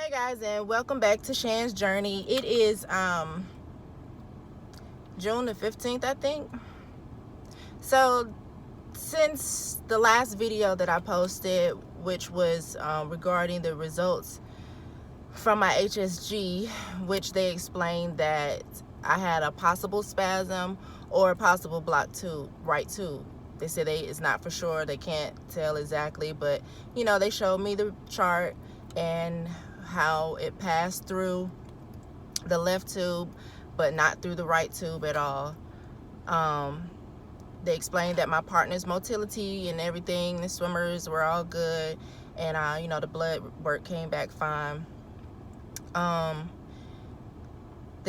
Hey guys, and welcome back to Shan's Journey. It is June the 15th, I think. So since the last video that I posted, which was regarding the results from my HSG, which they explained that I had a possible spasm or a possible blocked tube, right tube. They said it's not for sure, they can't tell exactly, but you know, they showed me the chart and how it passed through the left tube but not through the right tube at all. They explained that my partner's motility and everything, the swimmers were all good, and you know, the blood work came back fine. The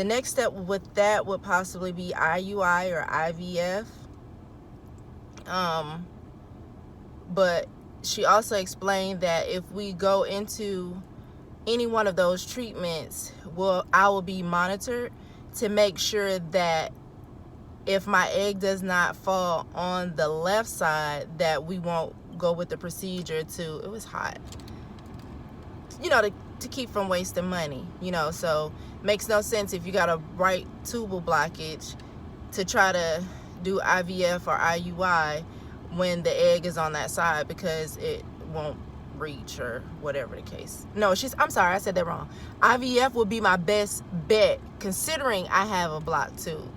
next step with that would possibly be IUI or IVF. But she also explained that if we go into any one of those treatments, I will be monitored to make sure that if my egg does not fall on the left side, that we won't go with the procedure to, it was hot, you know, to keep from wasting money, you know. So makes no sense if you got a right tubal blockage to try to do IVF or IUI when the egg is on that side, because it won't reach or whatever the case. No, I'm sorry, I said that wrong. IVF would be my best bet considering I have a blocked tube.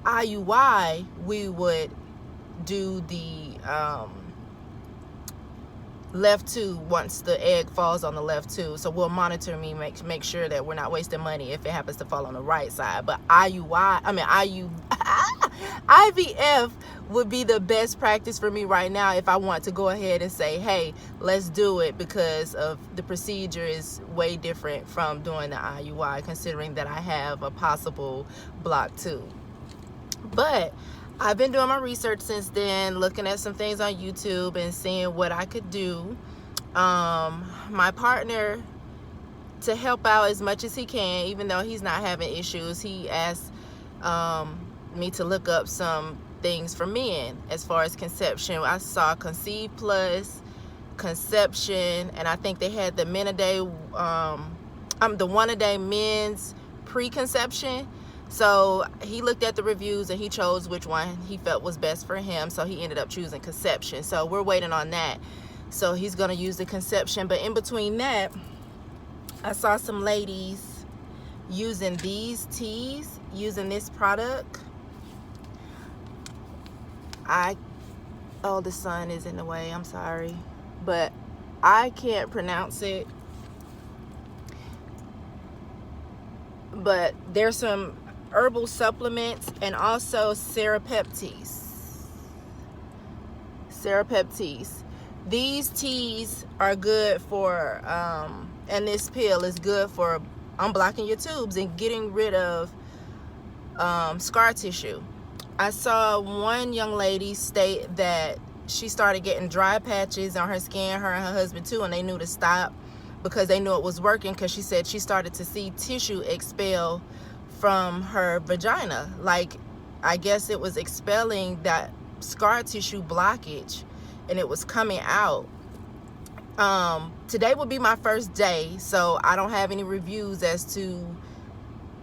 IUI, we would do the left tube once the egg falls on the left tube. So we'll monitor me, make sure that we're not wasting money if it happens to fall on the right side. But IVF would be the best practice for me right now if I want to go ahead and say, hey, let's do it, because of the procedure is way different from doing the IUI, considering that I have a possible blocked tube. But I've been doing my research since then, looking at some things on YouTube and seeing what I could do. My partner, to help out as much as he can, even though he's not having issues, he asked me to look up some things for men as far as conception. I saw Conceive Plus, Conception, and I think they had the the one a day men's preconception. So he looked at the reviews and he chose which one he felt was best for him. So he ended up choosing Conception. So we're waiting on that. So he's going to use the Conception. But in between that, I saw some ladies using these teas, using this product. Oh, the sun is in the way, I'm sorry, but I can't pronounce it. But there's some herbal supplements and also serrapeptase. These teas are good for and this pill is good for unblocking your tubes and getting rid of scar tissue. I saw one young lady state that she started getting dry patches on her skin, her and her husband too, and they knew to stop because they knew it was working, because she said she started to see tissue expel from her vagina. Like, I guess it was expelling that scar tissue blockage and it was coming out. Today will be my first day, so I don't have any reviews as to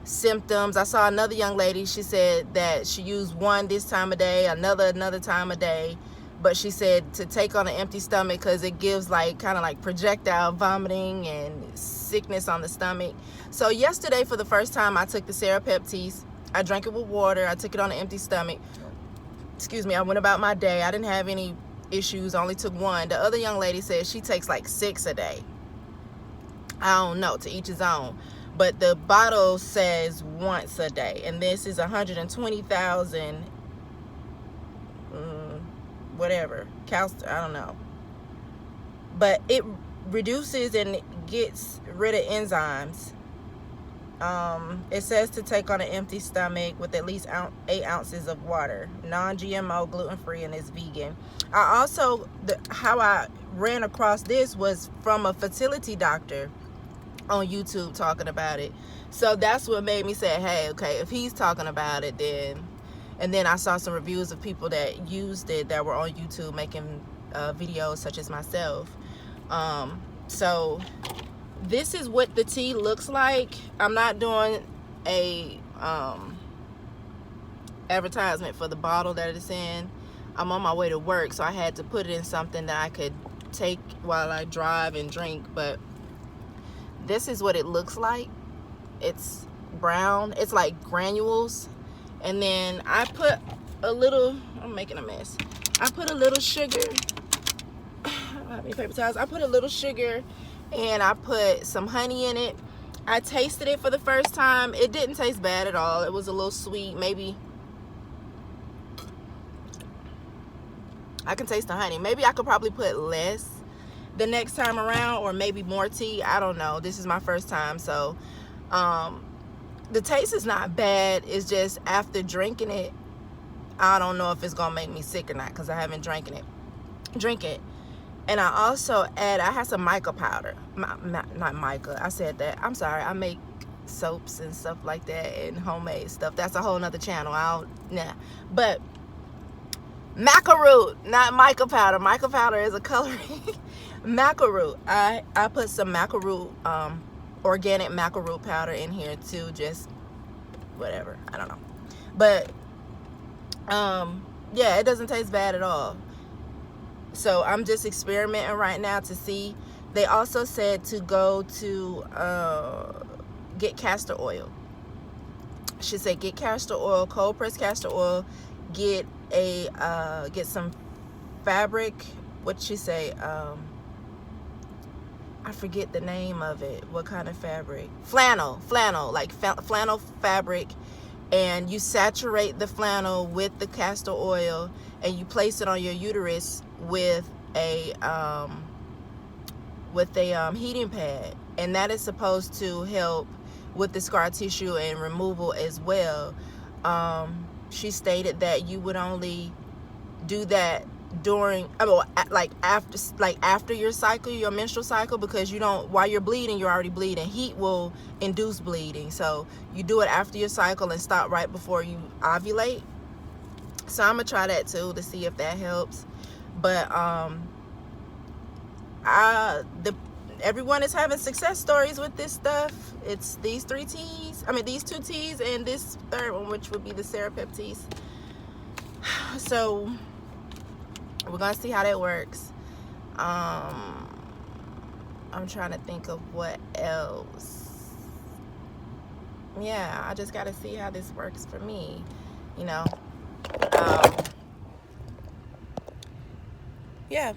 symptoms. I saw another young lady, she said that she used one this time of day, another time of day, but she said to take on an empty stomach because it gives like kind of like projectile vomiting and sickness on the stomach. So yesterday, for the first time, I took the serrapeptase. I drank it with water. I took it on an empty stomach. Excuse me. I went about my day. I didn't have any issues. I only took one. The other young lady said she takes like 6 a day. I don't know, to each his own. But the bottle says once a day, and this is 120,000 whatever I don't know, but it reduces and gets rid of enzymes. It says to take on an empty stomach with at least 8 ounces of water, non-GMO, gluten-free, and it's vegan. I also, how I ran across this was from a fertility doctor on YouTube talking about it. So that's what made me say, hey, okay, if he's talking about it, then. And then I saw some reviews of people that used it that were on YouTube making videos such as myself. So this is what the tea looks like. I'm not doing a advertisement for the bottle that it's in. I'm on my way to work, so I had to put it in something that I could take while I drive and drink. But this is what it looks like. It's brown. It's like granules. And then I put a little, I'm making a mess. I put a little sugar. I don't have any paper towels. I put a little sugar and I put some honey in it. I tasted it for the first time. It didn't taste bad at all. It was a little sweet. Maybe I can taste the honey. Maybe I could probably put less the next time around, or maybe more tea. I don't know. This is my first time, so the taste is not bad. It's just after drinking it, I don't know if it's gonna make me sick or not, because I haven't drink it. And I also I had some mica powder. Not mica, I said that. I'm sorry. I make soaps and stuff like that and homemade stuff. That's a whole nother channel. But maca root, not mica powder. Mica powder is a coloring. Maca root. I put some maca root, organic maca root powder in here too. Just whatever. I don't know. But yeah, it doesn't taste bad at all. So I'm just experimenting right now to see. They also said to go to get castor oil. She said get castor oil, cold pressed castor oil. Get some fabric. What'd she say? I forget the name of it. What kind of fabric? Flannel, like flannel fabric. And you saturate the flannel with the castor oil, and you place it on your uterus with a heating pad, and that is supposed to help with the scar tissue and removal as well. She stated that you would only do that during, after your cycle, your menstrual cycle, because you don't, while you're bleeding, you're already bleeding. Heat will induce bleeding, so you do it after your cycle and stop right before you ovulate. So I'm gonna try that too to see if that helps. But everyone is having success stories with this stuff. It's these two teas, and this third one, which would be the serrapeptase. So we're gonna see how that works. I'm trying to think of what else. Yeah, I just gotta see how this works for me, you know. Yeah.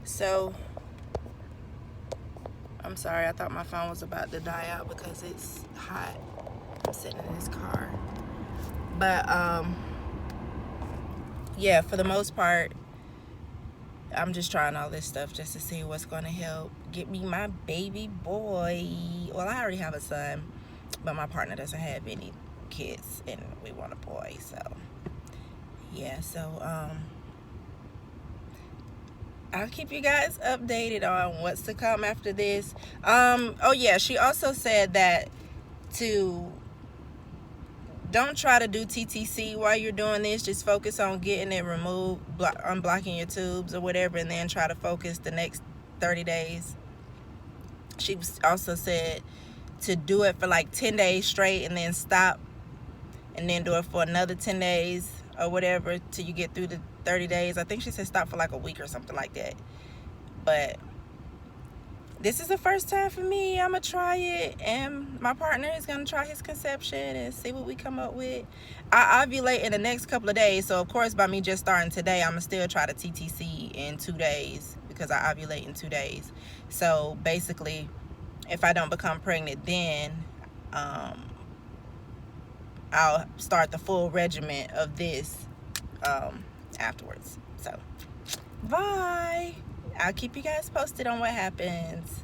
So I'm sorry, I thought my phone was about to die out because it's hot. I'm sitting in this car. But yeah, for the most part, I'm just trying all this stuff just to see what's going to help get me my baby boy. Well, I already have a son, but my partner doesn't have any kids, and we want a boy. So yeah, so I'll keep you guys updated on what's to come after this. Oh yeah, she also said that don't try to do TTC while you're doing this. Just focus on getting it removed, unblocking your tubes or whatever, and then try to focus the next 30 days. She also said to do it for like 10 days straight and then stop, and then do it for another 10 days or whatever till you get through the 30 days. I think she said stop for like a week or something like that. But this is the first time for me. I'm gonna try it, and my partner is gonna try his conception and see what we come up with. I ovulate in the next couple of days, so of course by me just starting today, I'm gonna still try to TTC in 2 days because I ovulate in 2 days. So basically, if I don't become pregnant then, I'll start the full regimen of this afterwards. So bye. I'll keep you guys posted on what happens.